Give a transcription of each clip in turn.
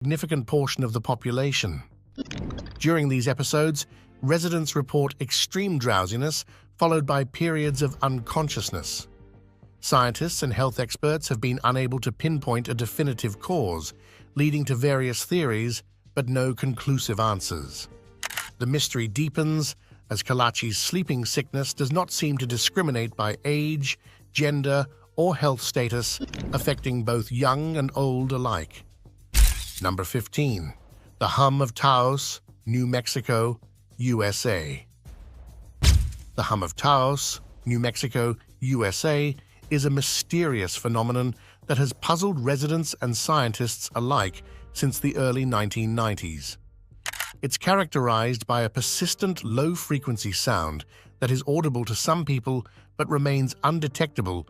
Significant portion of the population. During these episodes, residents report extreme drowsiness followed by periods of unconsciousness. Scientists and health experts have been unable to pinpoint a definitive cause, leading to various theories, but no conclusive answers. The mystery deepens as Kalachi's sleeping sickness does not seem to discriminate by age, gender, or health status, affecting both young and old alike. Number 15. The Hum of Taos, New Mexico, USA. The Hum of Taos, New Mexico, USA is a mysterious phenomenon that has puzzled residents and scientists alike since the early 1990s. It's characterized by a persistent low-frequency sound that is audible to some people but remains undetectable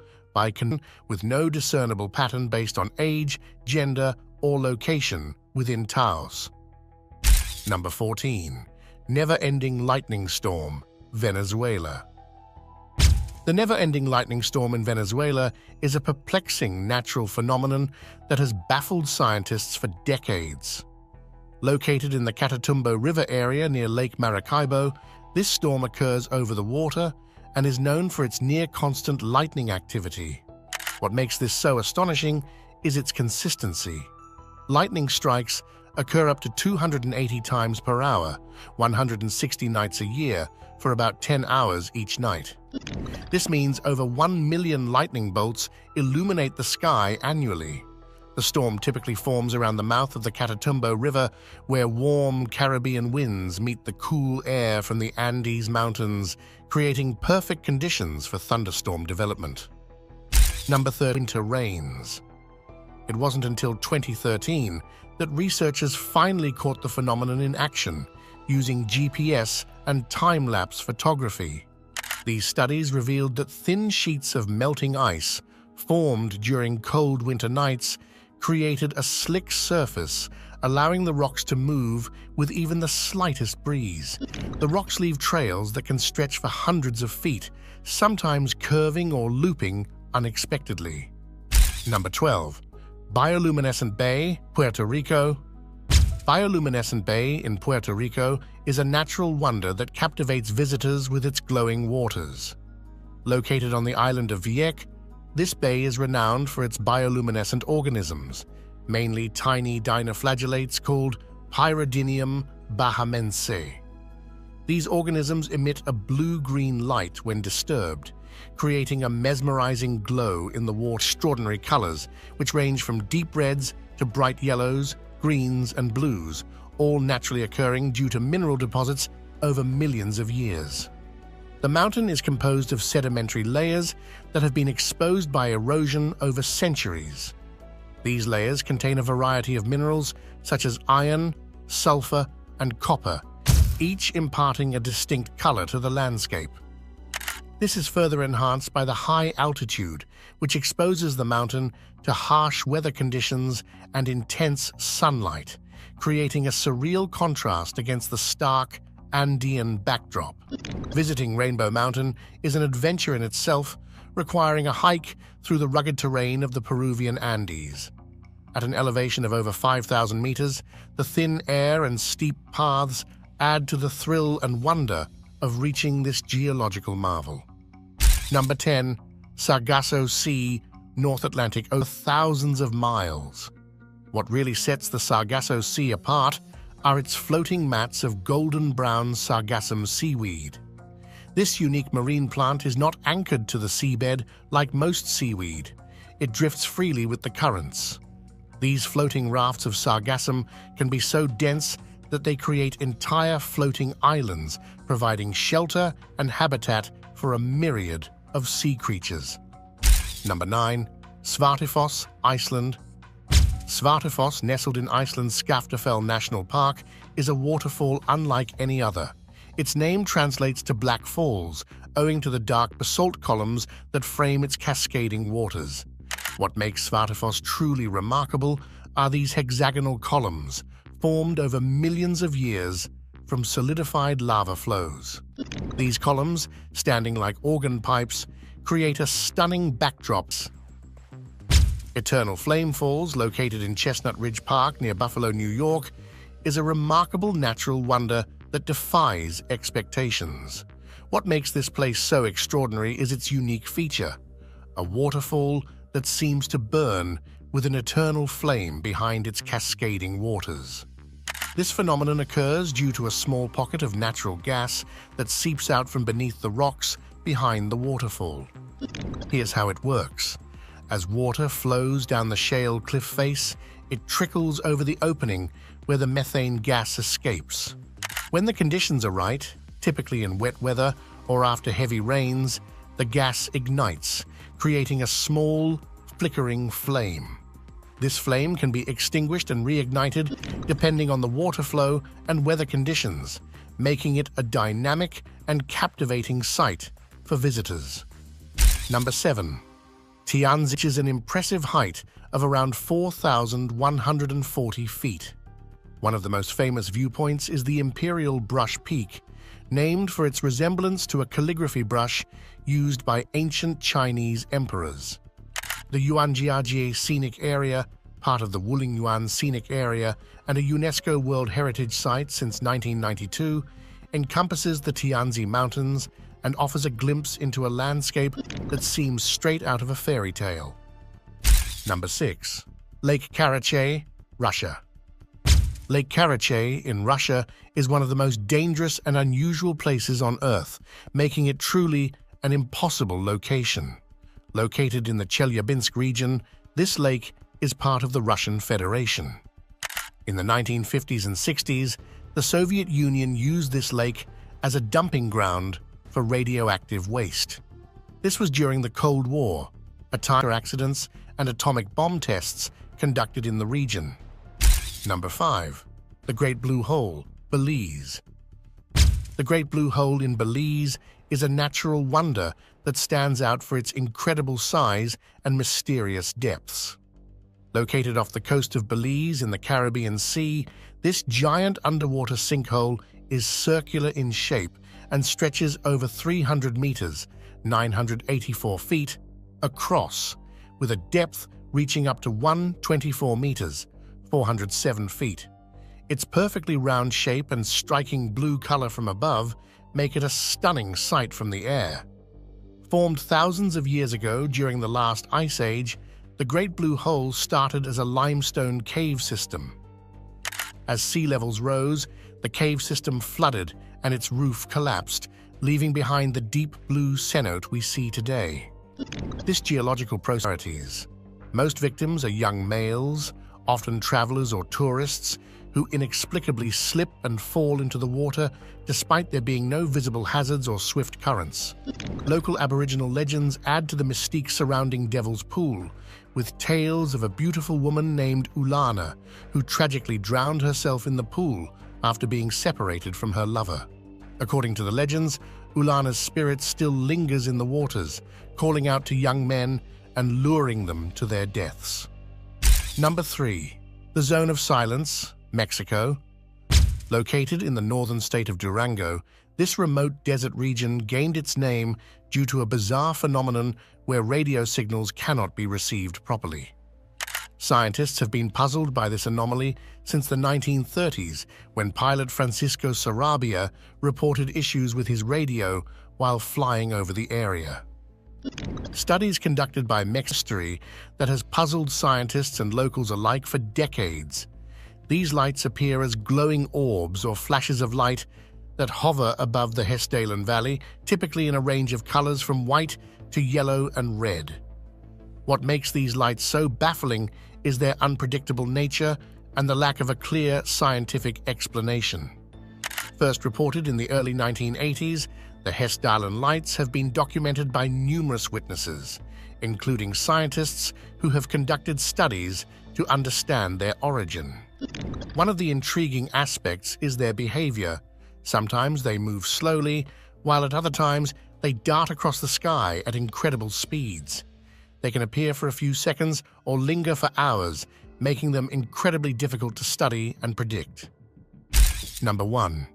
with no discernible pattern based on age, gender, or location within Taos. Number 14. Never-ending lightning storm, Venezuela. The never-ending lightning storm in Venezuela is a perplexing natural phenomenon that has baffled scientists for decades. Located in the Catatumbo River area near Lake Maracaibo, this storm occurs over the water and is known for its near-constant lightning activity. What makes this so astonishing is its consistency. Lightning strikes occur up to 280 times per hour, 160 nights a year, for about 10 hours each night. This means over 1 million lightning bolts illuminate the sky annually. The storm typically forms around the mouth of the Catatumbo River, where warm Caribbean winds meet the cool air from the Andes Mountains, creating perfect conditions for thunderstorm development. Number 13. Winter rains. It wasn't until 2013 that researchers finally caught the phenomenon in action, using GPS and time-lapse photography. These studies revealed that thin sheets of melting ice, formed during cold winter nights, created a slick surface, allowing the rocks to move with even the slightest breeze. The rocks leave trails that can stretch for hundreds of feet, sometimes curving or looping unexpectedly. Number 12. Bioluminescent Bay, Puerto Rico. Bioluminescent Bay in Puerto Rico is a natural wonder that captivates visitors with its glowing waters. Located on the island of Vieques, this bay is renowned for its bioluminescent organisms, mainly tiny dinoflagellates called Pyridinium bahamense. These organisms emit a blue-green light when disturbed, creating a mesmerizing glow in the water's extraordinary colors, which range from deep reds to bright yellows, greens, and blues, all naturally occurring due to mineral deposits over millions of years. The mountain is composed of sedimentary layers that have been exposed by erosion over centuries. These layers contain a variety of minerals such as iron, sulfur, and copper, each imparting a distinct color to the landscape. This is further enhanced by the high altitude, which exposes the mountain to harsh weather conditions and intense sunlight, creating a surreal contrast against the stark Andean backdrop. Visiting Rainbow Mountain is an adventure in itself, requiring a hike through the rugged terrain of the Peruvian Andes. At an elevation of over 5,000 meters, the thin air and steep paths add to the thrill and wonder of reaching this geological marvel. Number 10. Sargasso Sea, North Atlantic, over thousands of miles. What really sets the Sargasso Sea apart are its floating mats of golden-brown sargassum seaweed. This unique marine plant is not anchored to the seabed like most seaweed. It drifts freely with the currents. These floating rafts of sargassum can be so dense that they create entire floating islands, providing shelter and habitat for a myriad of sea creatures. Number 9. Svartifoss, Iceland. Svartifoss, nestled in Iceland's Skaftafell National Park, is a waterfall unlike any other. Its name translates to Black Falls, owing to the dark basalt columns that frame its cascading waters. What makes Svartifoss truly remarkable are these hexagonal columns, formed over millions of years from solidified lava flows. These columns, standing like organ pipes, create a stunning backdrop. Eternal Flame Falls, located in Chestnut Ridge Park near Buffalo, New York, is a remarkable natural wonder that defies expectations. What makes this place so extraordinary is its unique feature, a waterfall that seems to burn with an eternal flame behind its cascading waters. This phenomenon occurs due to a small pocket of natural gas that seeps out from beneath the rocks behind the waterfall. Here's how it works. As water flows down the shale cliff face, it trickles over the opening where the methane gas escapes. When the conditions are right, typically in wet weather or after heavy rains, the gas ignites, creating a small, flickering flame. This flame can be extinguished and reignited depending on the water flow and weather conditions, making it a dynamic and captivating sight for visitors. Number 7. Tianzi is an impressive height of around 4,140 feet. One of the most famous viewpoints is the Imperial Brush Peak, named for its resemblance to a calligraphy brush used by ancient Chinese emperors. The Yuanjiajie Scenic Area, part of the Wulingyuan Scenic Area and a UNESCO World Heritage Site since 1992, encompasses the Tianzi Mountains and offers a glimpse into a landscape that seems straight out of a fairy tale. Number 6. Lake Karachay, Russia. Lake Karachay in Russia is one of the most dangerous and unusual places on Earth, making it truly an impossible location. Located in the Chelyabinsk region, this lake is part of the Russian Federation. In the 1950s and 60s, the Soviet Union used this lake as a dumping ground for radioactive waste. This was during the Cold War, tanker accidents and atomic bomb tests conducted in the region. Number 5. The Great Blue Hole, Belize. The Great Blue Hole in Belize is a natural wonder that stands out for its incredible size and mysterious depths. Located off the coast of Belize in the Caribbean Sea, this giant underwater sinkhole is circular in shape and stretches over 300 meters, 984 feet, across, with a depth reaching up to 124 meters, 407 feet. Its perfectly round shape and striking blue color from above make it a stunning sight from the air. Formed thousands of years ago during the last ice age, the Great Blue Hole started as a limestone cave system. As sea levels rose, the cave system flooded and its roof collapsed, leaving behind the deep blue cenote we see today. This geological process. Most victims are young males, often travelers or tourists, who inexplicably slip and fall into the water despite there being no visible hazards or swift currents. Local Aboriginal legends add to the mystique surrounding Devil's Pool, with tales of a beautiful woman named Ulana, who tragically drowned herself in the pool after being separated from her lover. According to the legends, Ulana's spirit still lingers in the waters, calling out to young men and luring them to their deaths. Number 3. The Zone of Silence, Mexico. Located in the northern state of Durango, this remote desert region gained its name due to a bizarre phenomenon where radio signals cannot be received properly. Scientists have been puzzled by this anomaly since the 1930s, when pilot Francisco Sarabia reported issues with his radio while flying over the area. Studies conducted by Mystery that has puzzled scientists and locals alike for decades. These lights appear as glowing orbs or flashes of light that hover above the Hessdalen Valley, typically in a range of colors from white to yellow and red. What makes these lights so baffling is their unpredictable nature and the lack of a clear scientific explanation. First reported in the early 1980s, the Hessdalen lights have been documented by numerous witnesses, including scientists who have conducted studies to understand their origin. One of the intriguing aspects is their behavior. Sometimes they move slowly, while at other times they dart across the sky at incredible speeds. They can appear for a few seconds or linger for hours, making them incredibly difficult to study and predict. Number 1.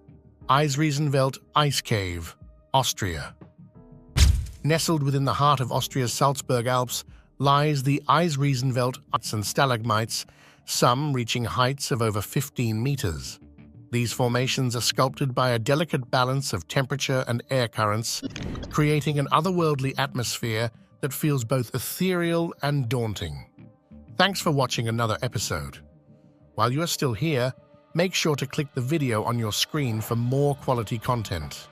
Eisriesenwelt Ice Cave, Austria. Nestled within the heart of Austria's Salzburg Alps, lies the Eisriesenwelt and stalagmites, some reaching heights of over 15 meters. These formations are sculpted by a delicate balance of temperature and air currents, creating an otherworldly atmosphere that feels both ethereal and daunting. Thanks for watching another episode. While you are still here, make sure to click the video on your screen for more quality content.